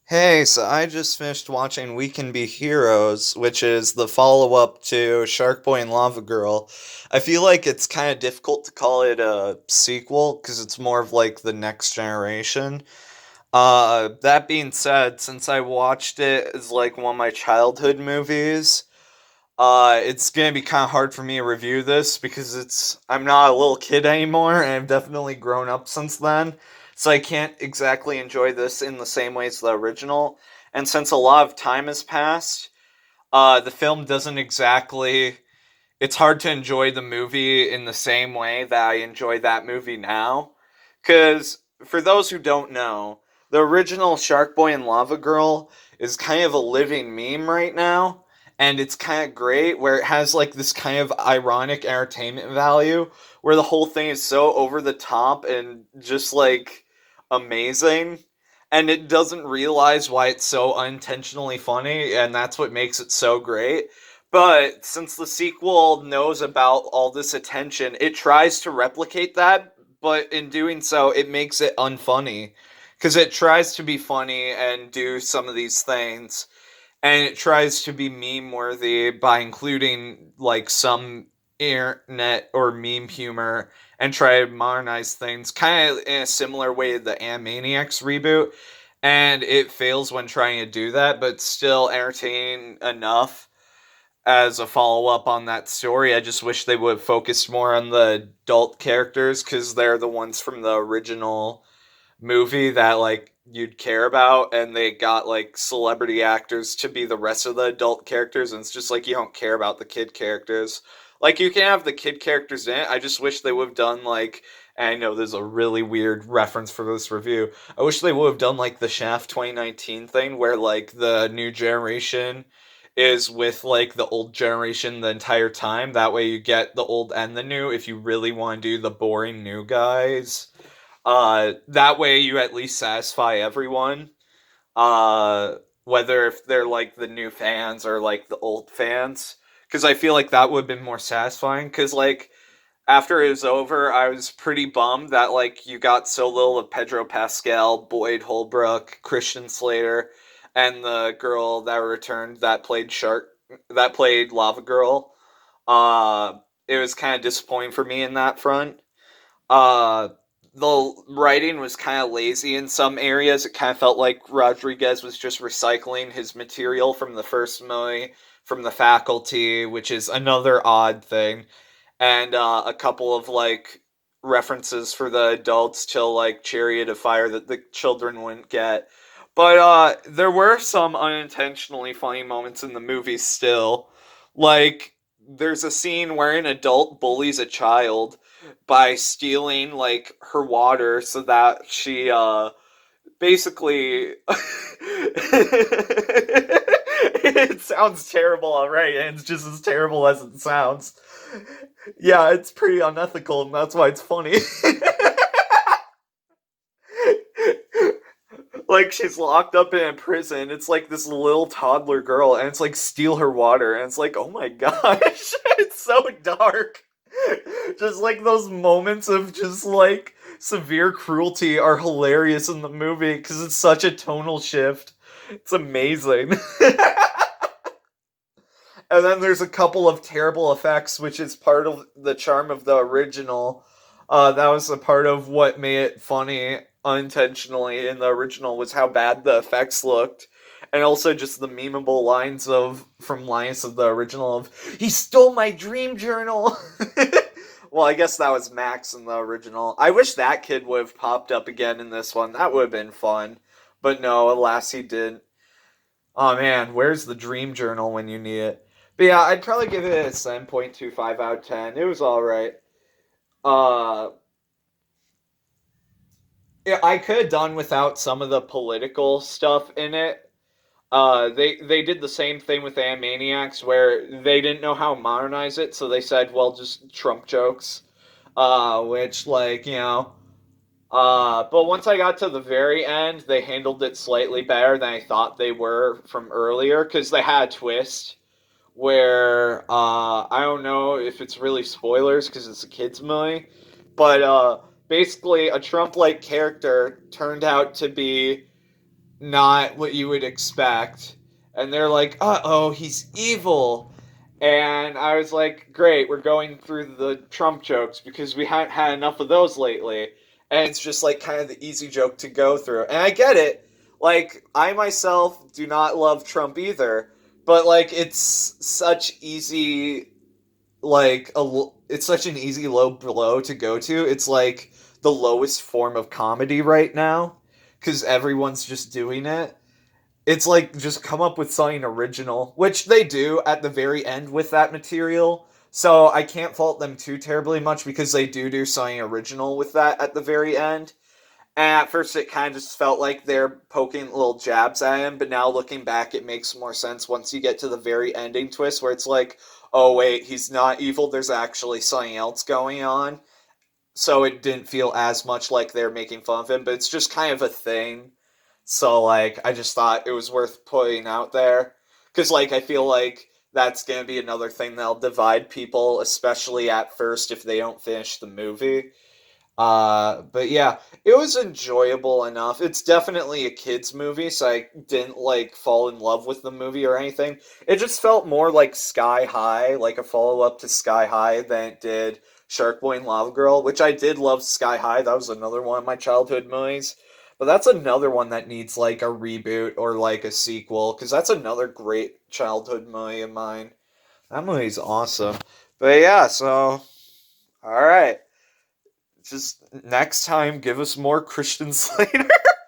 Hey, so I just finished watching We Can Be Heroes, which is the follow-up to Sharkboy and Lavagurl. I feel like it's kind of difficult to call it a sequel because it's more of like the next generation. That being said, since I watched it as like one of my childhood movies, it's gonna be kind of hard for me to review this because I'm not a little kid anymore, and I've definitely grown up since then. So I can't exactly enjoy this in the same way as the original. And since a lot of time has passed, the film doesn't exactly. It's hard to enjoy the movie in the same way that I enjoy that movie now. Because for those who don't know, the original Sharkboy and Lava Girl is kind of a living meme right now, and it's kind of great where it has like this kind of ironic entertainment value where the whole thing is so over the top and just like amazing, and it doesn't realize why it's so unintentionally funny, and that's what makes it so great. But since the sequel knows about all this attention, it tries to replicate that, but in doing so, it makes it unfunny. Because it tries to be funny and do some of these things, and it tries to be meme worthy by including like some internet or meme humor and try to modernize things, kind of in a similar way to the Animaniacs reboot. And it fails when trying to do that, but still entertaining enough as a follow up on that story. I just wish they would have focused more on the adult characters because they're the ones from the original movie that like you'd care about, and they got like celebrity actors to be the rest of the adult characters, and it's just like you don't care about the kid characters. Like you can have the kid characters in it. I just wish they would have done like, and I know there's a really weird reference for this review. I wish they would have done like the Shaft 2019 thing where like the new generation is with like the old generation the entire time. That way you get the old and the new if you really want to do the boring new guys. That way you at least satisfy everyone. Whether if they're like the new fans or like the old fans. Because I feel like that would have been more satisfying. Because like after it was over, I was pretty bummed that like you got so little of Pedro Pascal, Boyd Holbrook, Christian Slater, and the girl that returned that played Lava Girl. It was kind of disappointing for me in that front. Uh, the writing was kind of lazy in some areas. It kind of felt like Rodriguez was just recycling his material from the first movie, from The Faculty, which is another odd thing, and a couple of like references for the adults to like Chariot of Fire that the children wouldn't get. But there were some unintentionally funny moments in the movie still. Like there's a scene where an adult bullies a child by stealing like her water so that she basically it sounds terrible already, and it's just as terrible as it sounds. Yeah, it's pretty unethical, and that's why it's funny. Like she's locked up in a prison. It's like this little toddler girl, and it's like steal her water, and it's like, oh my gosh, it's so dark. Just like those moments of just like severe cruelty are hilarious in the movie because it's such a tonal shift. It's amazing. And then there's a couple of terrible effects, which is part of the charm of the original. That was a part of what made it funny unintentionally in the original was how bad the effects looked, and also just the memeable lines of from lines of the original of "He stole my dream journal." Well, I guess that was Max in the original. I wish that kid would have popped up again in this one. That would have been fun, but no, alas, he didn't. Oh man, where's the dream journal when you need it? But yeah, I'd probably give it a 7.25 out of 10. It was alright. Uh, yeah, I could have done without some of the political stuff in it. They did the same thing with Animaniacs where they didn't know how to modernize it, so they said, well, just Trump jokes. Which, like, but once I got to the very end, they handled it slightly better than I thought they were from earlier, because they had a twist where I don't know if it's really spoilers because it's a kids movie, but basically a Trump-like character turned out to be not what you would expect. And they're like, uh oh, he's evil. And I was like, great, we're going through the Trump jokes because we hadn't had enough of those lately. And it's just like kind of the easy joke to go through. And I get it. Like, I myself do not love Trump either. But like, it's such easy, it's such an easy low blow to go to. It's like the lowest form of comedy right now because everyone's just doing it. It's like just come up with something original, which they do at the very end with that material. So I can't fault them too terribly much because they do something original with that at the very end. And at first, it kind of just felt like they're poking little jabs at him, but now looking back, it makes more sense once you get to the very ending twist where it's like, oh, wait, he's not evil, there's actually something else going on. So it didn't feel as much like they're making fun of him, but it's just kind of a thing. So, like, I just thought it was worth putting out there. Because, like, I feel like that's going to be another thing that'll divide people, especially at first if they don't finish the movie. But yeah, it was enjoyable enough. It's definitely a kids movie, so I didn't like fall in love with the movie or anything. It just felt more like Sky High, like a follow-up to Sky High than it did Sharkboi and Lavagurl, which I did love Sky High. That was another one of my childhood movies. But that's another one that needs like a reboot or like a sequel, because that's another great childhood movie of mine. That movie's awesome. But yeah, so all right, just next time give us more Christian Slater.